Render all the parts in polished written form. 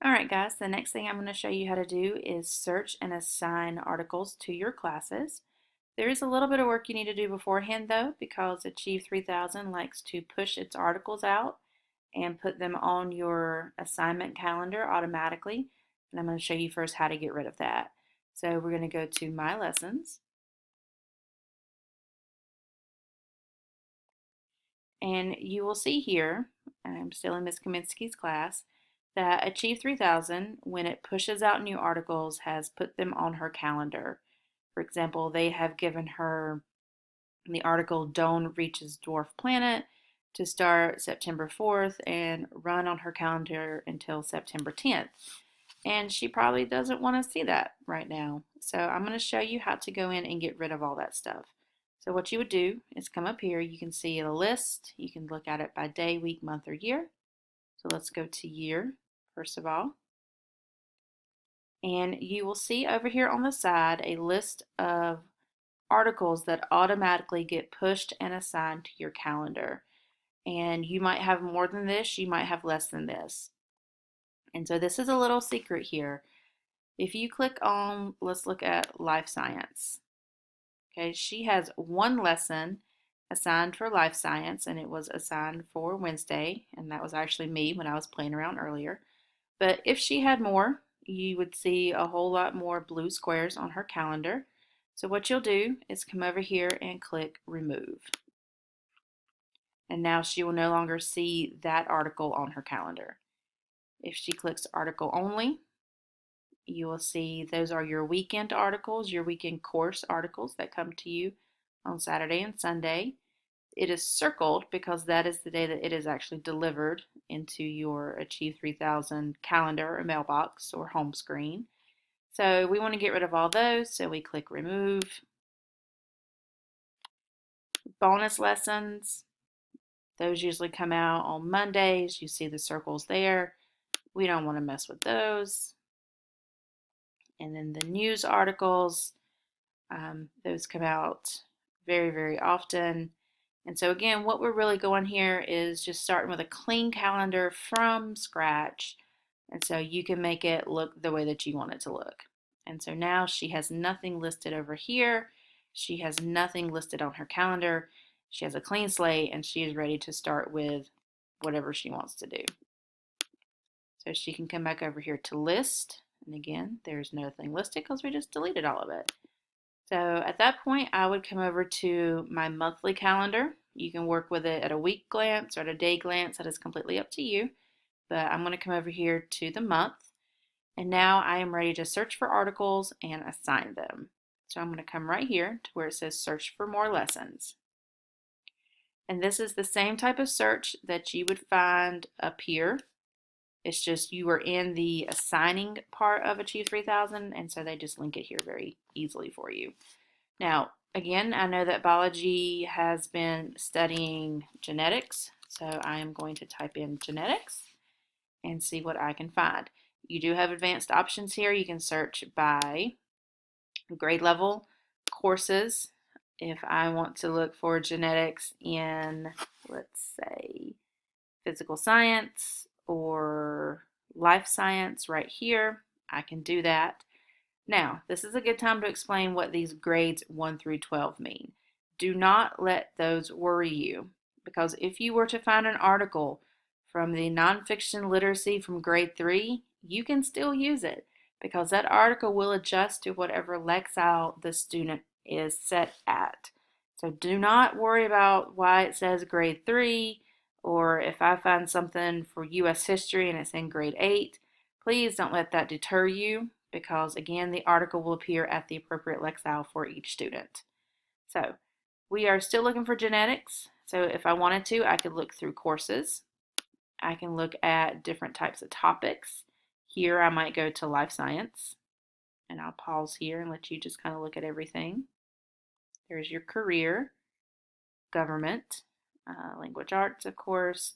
Alright guys, the next thing I'm going to show you how to do is search and assign articles to your classes. There is a little bit of work you need to do beforehand though, because Achieve 3000 likes to push its articles out and put them on your assignment calendar automatically. And I'm going to show you first how to get rid of that. So we're going to go to My Lessons. And you will see here, I'm still in Ms. Kaminsky's class, that Achieve 3000, when it pushes out new articles, has put them on her calendar. For example, they have given her the article Doan Reaches Dwarf Planet to start September 4th and run on her calendar until September 10th. And she probably doesn't want to see that right now. So I'm going to show you how to go in and get rid of all that stuff. So what you would do is come up here. You can see a list. You can look at it by day, week, month, or year. So let's go to year, first of all. And you will see over here on the side a list of articles that automatically get pushed and assigned to your calendar. And you might have more than this, you might have less than this. And so this is a little secret here. If you click on, let's look at life science. Okay, she has one lesson assigned for life science, and it was assigned for Wednesday, and that was actually me when I was playing around earlier. But if she had more, you would see a whole lot more blue squares on her calendar. So what you'll do is come over here and click remove. And now she will no longer see that article on her calendar. If she clicks article only, you will see those are your weekend articles, your weekend course articles that come to you on Saturday and Sunday. It is circled because that is the day that it is actually delivered into your Achieve 3000 calendar or mailbox or home screen. So we want to get rid of all those, so we click remove. Bonus lessons, those usually come out on Mondays. You see the circles there. We don't want to mess with those. And then the news articles, those come out very, very often. And so again, what we're really going here is just starting with a clean calendar from scratch. And so you can make it look the way that you want it to look. And so now she has nothing listed over here. She has nothing listed on her calendar. She has a clean slate and she is ready to start with whatever she wants to do. So she can come back over here to list. And again, there's nothing listed because we just deleted all of it. So at that point, I would come over to my monthly calendar. You can work with it at a week glance or at a day glance. That is completely up to you. But I'm going to come over here to the month. And now I am ready to search for articles and assign them. So I'm going to come right here to where it says search for more lessons. And this is the same type of search that you would find up here. It's just you are in the assigning part of Achieve 3000, and so they just link it here very easily for you. Now, again, I know that biology has been studying genetics, so I am going to type in genetics and see what I can find. You do have advanced options here. You can search by grade level courses. If I want to look for genetics in, let's say, physical science or life science right here, I can do that. Now, this is a good time to explain what these grades 1 through 12 mean. Do not let those worry you, because if you were to find an article from the nonfiction literacy from grade 3, you can still use it because that article will adjust to whatever Lexile the student is set at. So do not worry about why it says grade 3, or if I find something for U.S. history and it's in grade 8, please don't let that deter you because, again, the article will appear at the appropriate Lexile for each student. So we are still looking for genetics. So if I wanted to, I could look through courses. I can look at different types of topics. Here I might go to life science, and I'll pause here and let you just kind of look at everything. There's your career, government, language arts, of course.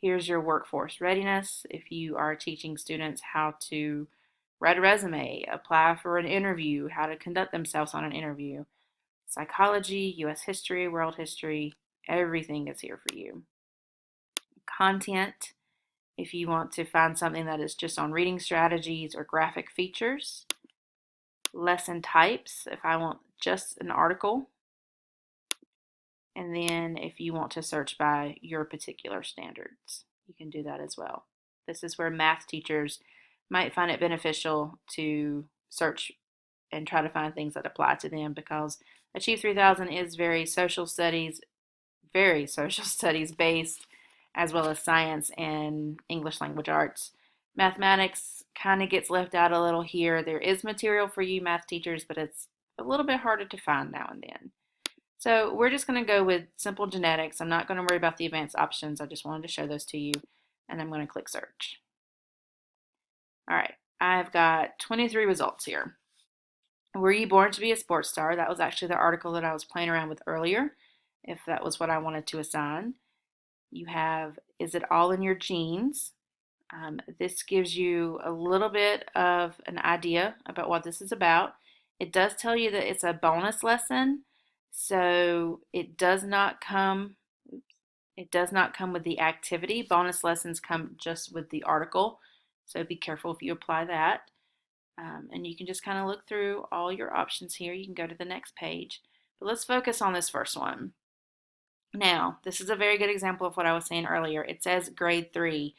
Here's your workforce readiness. If you are teaching students how to write a resume, apply for an interview, how to conduct themselves on an interview, psychology, U.S. history, world history, everything is here for you. Content, If you want to find something that is just on reading strategies or graphic features, lesson types, if I want just an article, and then if you want to search by your particular standards, you can do that as well. This is where math teachers might find it beneficial to search and try to find things that apply to them, because Achieve 3000 is very social studies based, as well as science and English language arts. Mathematics kind of gets left out a little here. There is material for you math teachers, but it's a little bit harder to find now and then. So we're just going to go with simple genetics. I'm not going to worry about the advanced options. I just wanted to show those to you, and I'm going to click search. All right, I've got 23 results here. Were you born to be a sports star? That was actually the article that I was playing around with earlier, if that was what I wanted to assign. You have, is it all in your genes? This gives you a little bit of an idea about what this is about. It does tell you that it's a bonus lesson, so it does not come with the activity. Bonus lessons come just with the article, so be careful if you apply that. And you can just kind of look through all your options here. You can go to the next page, but let's focus on this first one. Now, this is a very good example of what I was saying earlier. It says grade 3.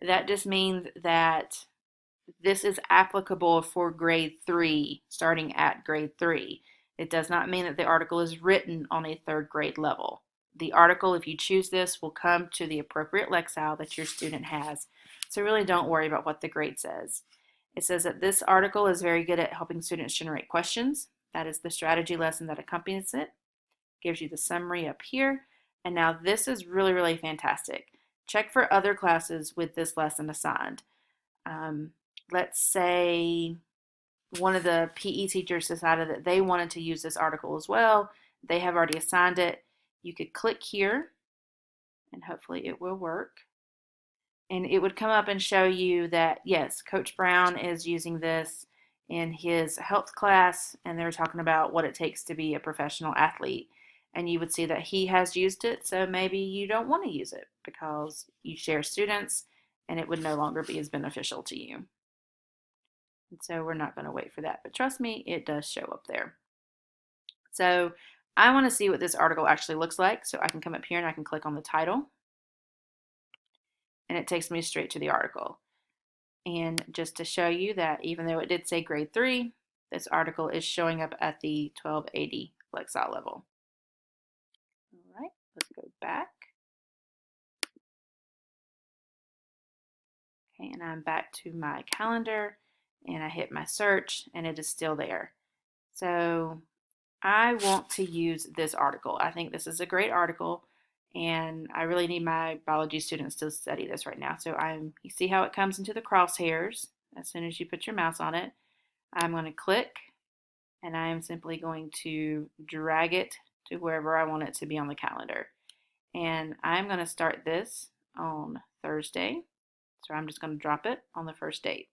That just means that this is applicable for grade 3, starting at grade 3. It does not mean that the article is written on a 3rd grade level. The article, if you choose this, will come to the appropriate lexile that your student has. So really don't worry about what the grade says. It says that this article is very good at helping students generate questions. That is the strategy lesson that accompanies it. Gives you the summary up here. And now this is really, really fantastic. Check for other classes with this lesson assigned. Let's say one of the PE teachers decided that they wanted to use this article as well. They have already assigned it. You could click here, and hopefully it will work. And it would come up and show you that, yes, Coach Brown is using this in his health class, and they're talking about what it takes to be a professional athlete. And you would see that he has used it, so maybe you don't want to use it because you share students and it would no longer be as beneficial to you. And so we're not going to wait for that, but trust me, it does show up there. So I want to see what this article actually looks like, so I can come up here and I can click on the title, and it takes me straight to the article. And just to show you that even though it did say grade 3, this article is showing up at the 1280 lexile level. All right, let's go back. Okay, and I'm back to my calendar, and I hit my search, and it is still there. So I want to use this article. I think this is a great article, and I really need my biology students to study this right now. So you see how it comes into the crosshairs as soon as you put your mouse on it. I'm going to click, and I am simply going to drag it to wherever I want it to be on the calendar. And I'm going to start this on Thursday. So I'm just going to drop it on the first date.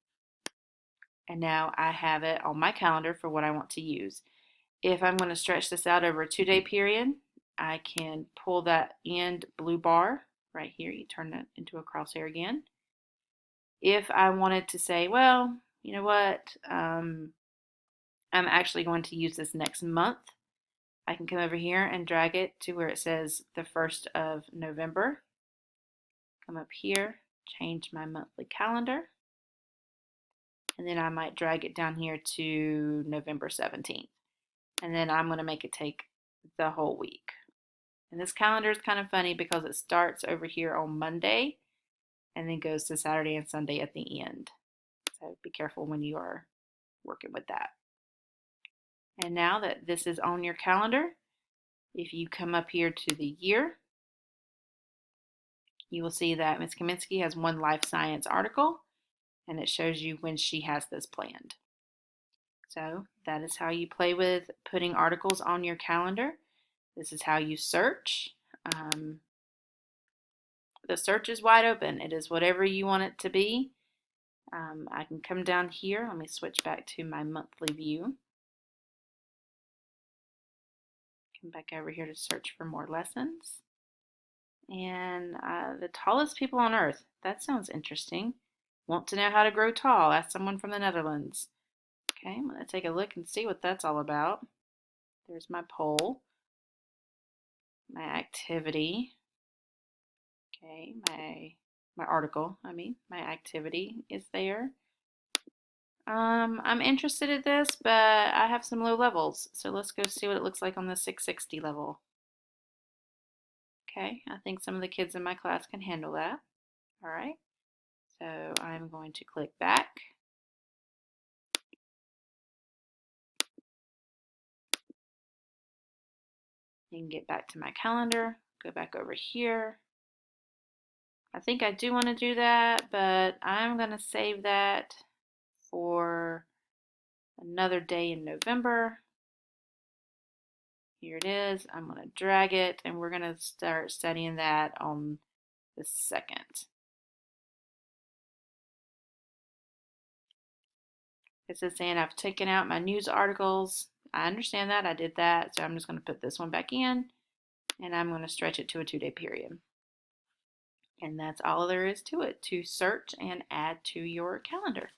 And now I have it on my calendar for what I want to use. If I'm going to stretch this out over a 2-day period, I can pull that end blue bar right here. You turn that into a crosshair again. If I wanted to say, well, you know what, I'm actually going to use this next month, I can come over here and drag it to where it says the 1st of November. Come up here, change my monthly calendar, and then I might drag it down here to November 17th. And then I'm going to make it take the whole week. And this calendar is kind of funny because it starts over here on Monday and then goes to Saturday and Sunday at the end. So be careful when you are working with that. And now that this is on your calendar, if you come up here to the year, you will see that Ms. Kaminsky has one life science article, and it shows you when she has this planned. So that is how you play with putting articles on your calendar. This is how you search. The search is wide open. It is whatever you want it to be. I can come down here. Let me switch back to my monthly view. Come back over here to search for more lessons. And the tallest people on earth. That sounds interesting. Want to know how to grow tall? Ask someone from the Netherlands. Okay, I'm going to take a look and see what that's all about. There's my poll, my activity. Okay, my article, my activity is there. I'm interested in this, but I have some low levels. So let's go see what it looks like on the 660 level. Okay, I think some of the kids in my class can handle that. All right, so I'm going to click back. You can get back to my calendar, go back over here. I think I do want to do that, but I'm going to save that for another day in November. Here it is. I'm going to drag it, and we're going to start studying that on the 2nd. This is saying I've taken out my news articles. I understand that. I did that. So I'm just going to put this one back in, and I'm going to stretch it to a 2-day period. And that's all there is to it, to search and add to your calendar.